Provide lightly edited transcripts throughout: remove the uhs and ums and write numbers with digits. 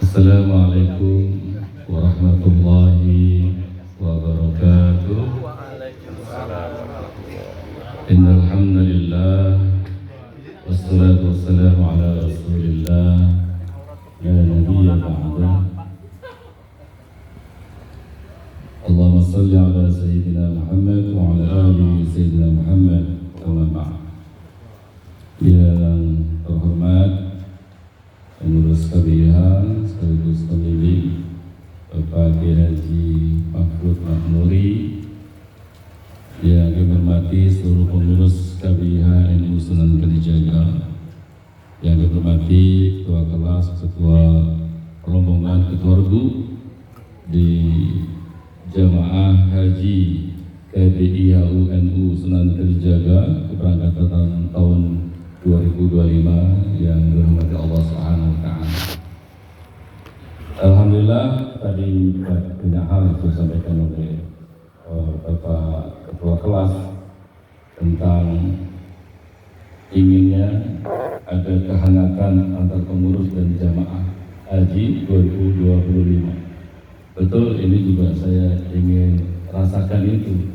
Assalamualaikum warahmatullahi wabarakatuh. Innal hamdalillah wassalatu wassalamu ala Rasulillah la nabiyya ba'da. Allahumma shalli ala sayyidina Muhammad wa ala ali sayyidina Muhammad wa ba'd. Yang terhormat Pengurus KBIH sekaligus pembimbing Bapak Kiai Haji Mahfud Makmuri, yang kami hormati seluruh pengurus KBIH NU Sunan Kalijaga, yang kami hormati ketua kelas, ketua rombongan, ketua regu di Jamaah Haji KBIH NU Sunan Kalijaga keberangkatan tahun 2025 yang dirahmati Allah Subhanahu wa taala. Alhamdulillah, tadi banyak hal yang disampaikan oleh Bapak Ketua Kelas tentang inginnya ada kehangatan antar pengurus dan jamaah haji 2025. Betul, ini juga saya ingin rasakan itu,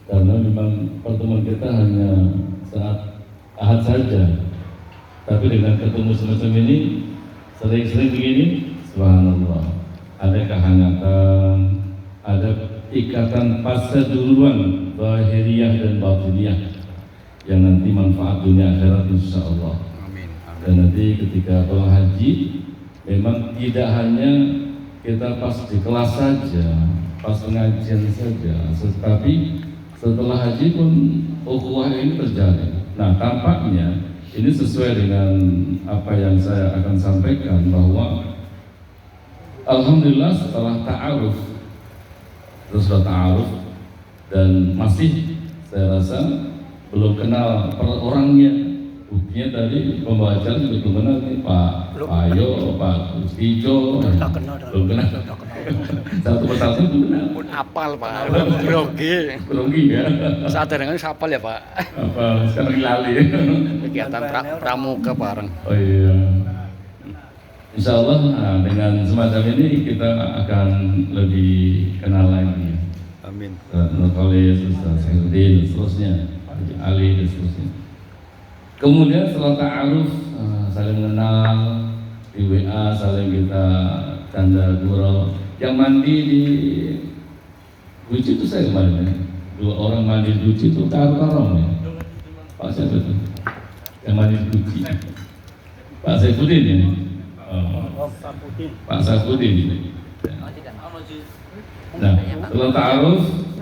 karena memang pertemuan kita hanya saat Ahad saja, tapi dengan ketemu semacam ini, sering-sering begini, subhanallah, ada kehangatan, ada ikatan paseduluan zahiriyah dan batiniyah yang nanti manfaat dunia akhirat insya Allah. Dan nanti ketika pulang haji, memang tidak hanya kita pas di kelas saja, pas pengajian saja, tetapi setelah haji pun ukhuwah ini terjadi. Nah, tampaknya ini sesuai dengan apa yang saya akan sampaikan, bahwa alhamdulillah setelah ta'aruf, terus sudah ta'aruf dan masih saya rasa belum kenal per orangnya. Buktinya tadi pembawa acara juga belum kenal nih, Pak Ayo, Pak Gustijo, belum kenal. Satu persatu belum kenal. Pun apal Pak, grogi ya. Saat dengan sapal ya Pak. Apa sekarang lali ya. Kegiatan pramuka bareng. Oh iya. Insya Allah dengan semacam ini kita akan lebih kenal lagi. Amin. Nurkhalis, Ustaz Herdin, dan seterusnya, Ali dan seterusnya. Kemudian setelah ta'aruf, saling mengenal di WA, saling kita tanda gurau. Yang mandi di Guci itu saya kemarin ya. 2 orang mandi di Guci itu karung ya. Pak siapa itu? Yang mandi di Guci. Pak Saifuddin ya. Pak Saifuddin. Nah, setelah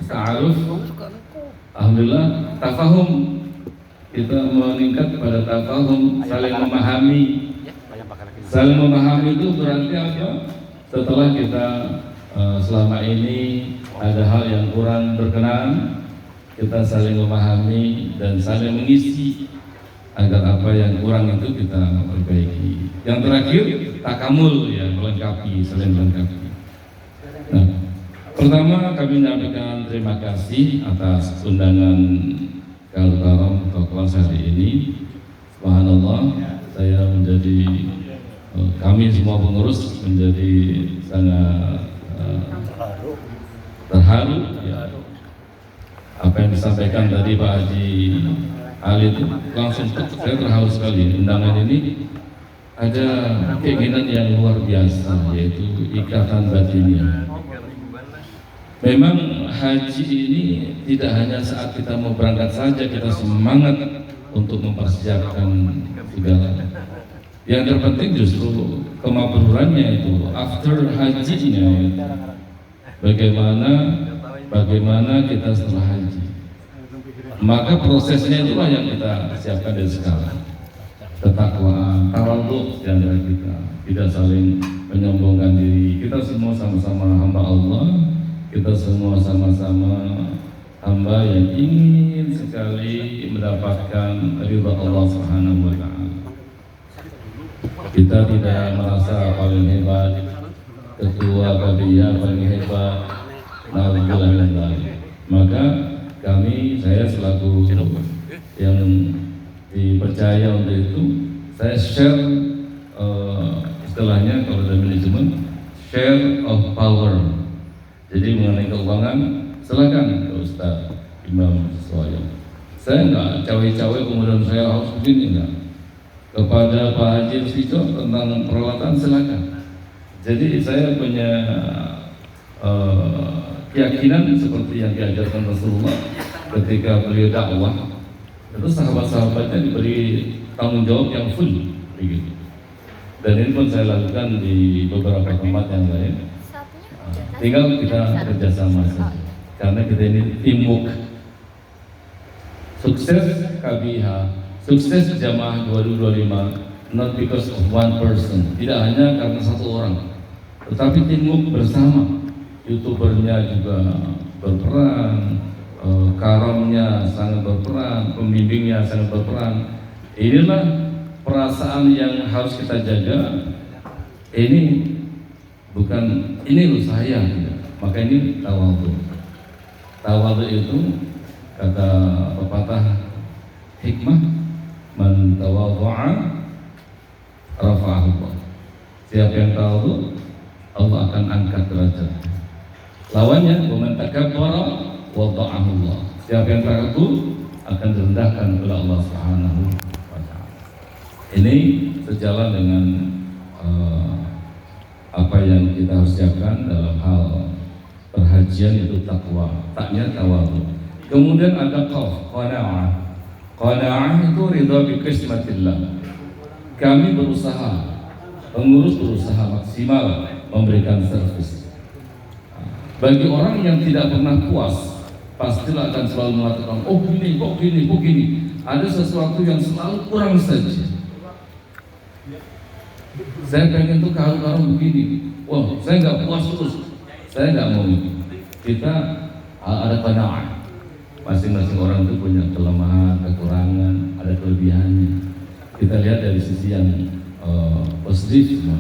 ta'aruf, alhamdulillah tafahum, kita meningkat pada tafahum, saling memahami. Saling memahami itu berarti apa? Setelah kita selama ini ada hal yang kurang berkenan, kita saling memahami dan saling mengisi agar apa yang kurang itu kita perbaiki. Yang terakhir takamul, ya, melengkapi, saling melengkapi. Nah, pertama kami menyampaikan terima kasih atas undangan Kalkaram atau kelas hari ini. Subhanallah, saya menjadi kami semua pengurus menjadi sangat terharu ya. Apa yang disampaikan tadi Pak Haji Ali itu langsung saya terharu sekali. Undangan ini ada keinginan yang luar biasa, yaitu ikatan batinnya. Memang haji ini tidak hanya saat kita mau berangkat saja kita semangat untuk mempersiapkan segalanya. Yang terpenting justru kemabrurannya itu, after hajinya, bagaimana kita setelah haji. Maka prosesnya itulah yang kita siapkan dari sekarang. Ketakwaan, tawadhu di antara kita, tidak saling menyombongkan diri. Kita semua sama-sama hamba Allah. Kita semua sama-sama hamba yang ingin sekali mendapatkan ridha Allah Subhanahu wa taala. Kita tidak merasa paling hebat, ketua KBIH paling hebat, alhamdulillah. Maka saya selaku yang dipercaya untuk itu, saya share istilahnya kalau dalam manajemen share of power. Jadi mengenai keuangan, silakan ke Ustaz Imam Soyo. Saya nggak cawe-cawe kemudian saya harus begini, enggak. Kepada Pak Haji Sico tentang peralatan silakan. Jadi saya punya keyakinan seperti yang diajarkan Rasulullah ketika beliau dakwah, itu sahabat-sahabatnya diberi tanggung jawab yang full, begitu. Dan ini pun saya lakukan di beberapa tempat yang lain. Tinggal kita kerjasama saja, karena kita ini teamwork. Sukses KBH, sukses Jamaah 2025 not because of one person, tidak hanya karena satu orang, tetapi teamwork bersama. YouTubernya juga berperan, karamnya sangat berperan, pembimbingnya sangat berperan. Inilah perasaan yang harus kita jaga. Ini bukan ini loh saya, maka ini tawadhu. Tawadhu itu kata pepatah hikmah, man tawadhu'a rafa'ahu Allah. Siapa yang tawadhu, Allah akan angkat derajat. Lawannya, man takabbara wada'ahu Allah. Siapa yang takabur akan direndahkan oleh Allah Subhanahu wa ta'ala. Ini sejalan dengan apa yang kita harus siapkan dalam hal perhajian, itu takwa, taknya tawadhu. Kemudian ada qana'ah. Qana'ah itu ridha bi qismatillah. Kami berusaha, pengurus berusaha maksimal memberikan servis. Bagi orang yang tidak pernah puas, pastilah akan selalu mengatakan, oh gini, kok gini, kok gini. Ada sesuatu yang selalu kurang saja. Saya pengen tuh kalau begini, wah saya nggak puas terus, saya nggak mau ini. Kita ada qanaah. Masing-masing orang itu punya kelemahan, kekurangan, ada kelebihannya. Kita lihat dari sisi yang positif semua.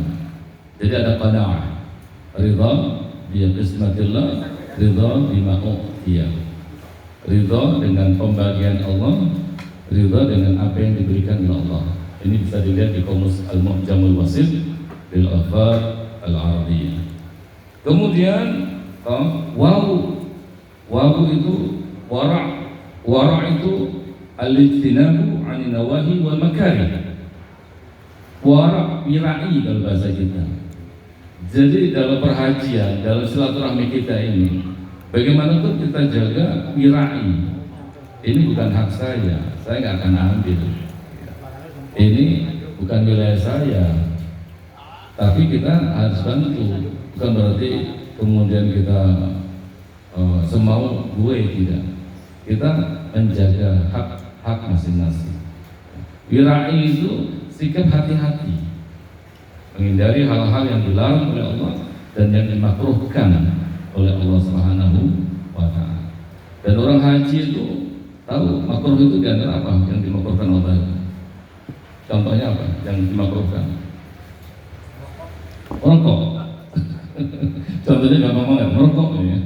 Jadi ada qanaah, ridha bi qismatillah, ridha bima u'tiya. Ridha dengan pembagian Allah, ridha dengan apa yang diberikan oleh Allah. Ini bisa dilihat di Qamus Al-Mu'jamul Wasit bil Alfaz Al-Arabiyyah. Kemudian wawu itu wara' itu al-ijtinabu 'anil nawahi wal makarih. Wara' wirai dalam bahasa kita. Jadi dalam perhajian, dalam silaturahmi kita ini, bagaimanapun kita jaga wirai. Ini bukan hak saya nggak akan ambil. Ini bukan wilayah saya, tapi kita harus bantu. Bukan berarti kemudian kita semau gue, tidak. Kita menjaga hak masing-masing. Wirai itu sikap hati-hati, menghindari hal-hal yang dilarang oleh Allah dan yang dimakruhkan oleh Allah Subhanahu wa ta'ala. Dan orang haji itu tahu makruh itu diantara apa yang dimakruhkan Allah. Contohnya apa yang dimakruhkan? Merokok. Contohnya gampang banget, merokok ya.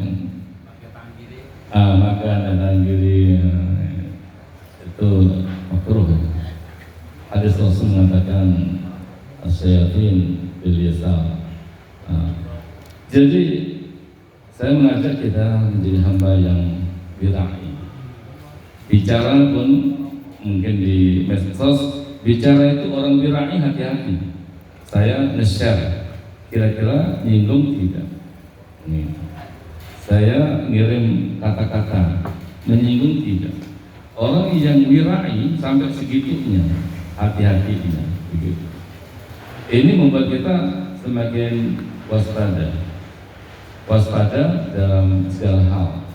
Makan dan tanggiri itu makruh. Hadis Rasul mengatakan asyayatin bil yasar. Jadi saya mengajak kita menjadi hamba yang wirai. Bicara pun mungkin di medsos, bicara itu orang wirai hati-hati. Saya nge-share, kira-kira nyinggung tidak? Nih. Saya ngirim kata-kata menyinggung tidak? Orang yang wirai sampai segitunya hati-hatinya, begitu. Ini membuat kita semakin waspada dalam segala hal.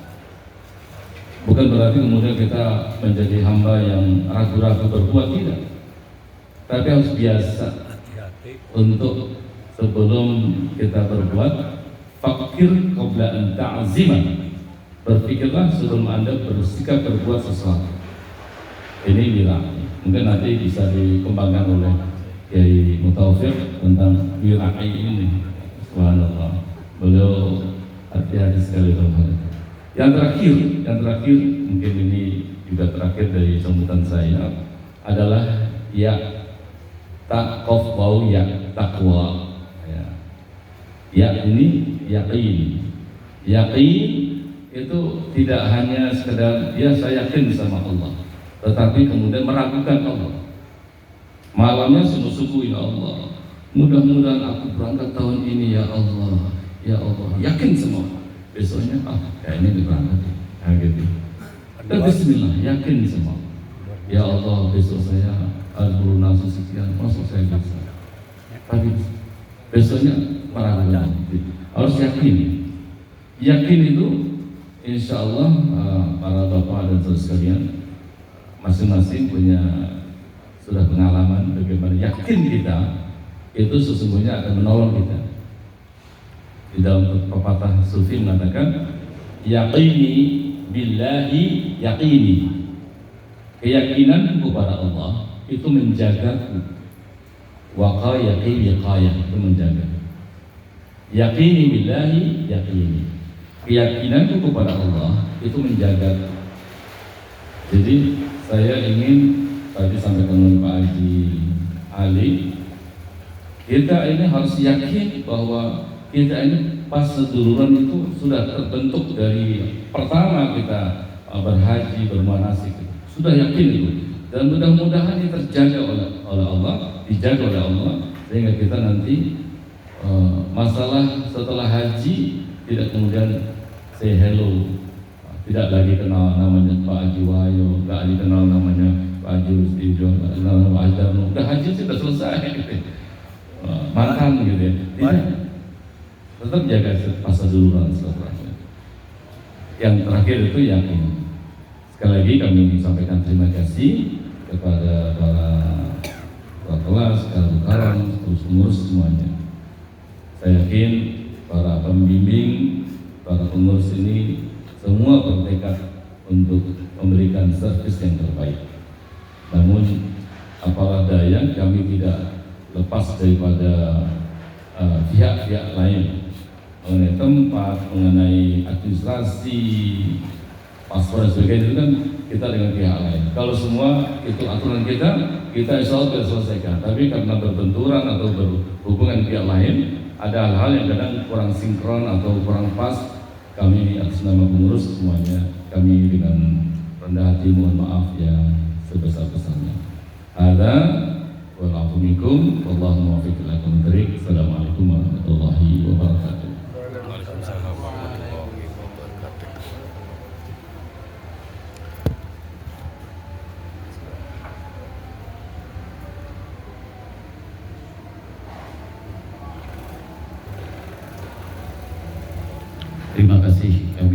Bukan berarti kemudian kita menjadi hamba yang ragu-ragu berbuat, tidak. Tapi harus biasa untuk sebelum kita berbuat, fakir qabla an ta'ziman. Berpikirlah sebelum Anda bersikap berbuat sesuatu. Ini wirai. Mungkin nanti bisa dikembangkan oleh Kiai Mutawfiq tentang wirai ini. Subhanallah. Beliau hati-hati sekali dalam hal itu. Yang terakhir mungkin ini juga terakhir dari sambutan saya adalah ya taqwa, ya takwa. yakni yaqin. Yaqin itu tidak hanya sekedar ya saya yakin sama Allah, tetapi kemudian meragukan Allah. Malamnya sungguh-sungguh, ya Allah, mudah-mudahan aku berangkat tahun ini, ya Allah, ya Allah, yakin semua. Besoknya kayaknya diberangkat, gitu. Dan Bismillah, yakin semua. Ya Allah, besok saya al-buru nafsu sekian, masuk saya bisa. Tapi besoknya meragukan. Harus yakin. Yakin itu, insya Allah para bapak dan saudara sekalian, masing-masing punya sudah pengalaman bagaimana yakin kita itu sesungguhnya akan menolong kita. Di dalam pepatah sufi mengatakan, yaqini billahi yaqini. Keyakinan kepada Allah itu menjagaku. Waqayaqi wiqayah, itu menjaga. Yaqini billahi yaqini. Keyakinanku kepada Allah itu menjaga. Jadi saya ingin tadi sampaikan oleh Pak Haji Ali, kita ini harus yakin bahwa kita ini pas seduluran itu sudah terbentuk dari pertama kita berhaji, bermanasik, sudah yakin itu, dan mudah-mudahan ini terjaga oleh Allah, dijaga oleh Allah, sehingga kita nanti masalah setelah haji tidak kemudian say hello, tidak lagi kenal namanya Pak Haji Wahyo, tidak lagi kenal namanya Pak Haji Rustijo, nama Pak Haji Darno, udah haji sudah selesai gitu. Mantan gitu ya. Tidak. Tetap jaga masa duluan setelah. Yang terakhir itu yakin. Sekali lagi kami sampaikan terima kasih kepada para kelas, kawan, terus pengurus semuanya. Saya yakin para pembimbing, para pengurus ini semua bertekad untuk memberikan servis yang terbaik. Namun apalah daya, kami tidak lepas daripada pihak-pihak lain mengenai tempat, mengenai administrasi, paspor dan sebagainya, itu kan kita dengan pihak lain. Kalau semua itu aturan kita insya Allah bisa selesaikan. Tapi karena berbenturan atau berhubungan pihak lain, ada hal-hal yang kadang kurang sinkron atau kurang pas, kami atas nama pengurus semuanya, kami dengan rendah hati mohon maaf yang sebesar-besarnya. Ada wa'alaikum warahmatullahi wabarakatuh. Assalamualaikum warahmatullahi wabarakatuh. Waalaikumsalam warahmatullahi wabarakatuh. Terima kasih kami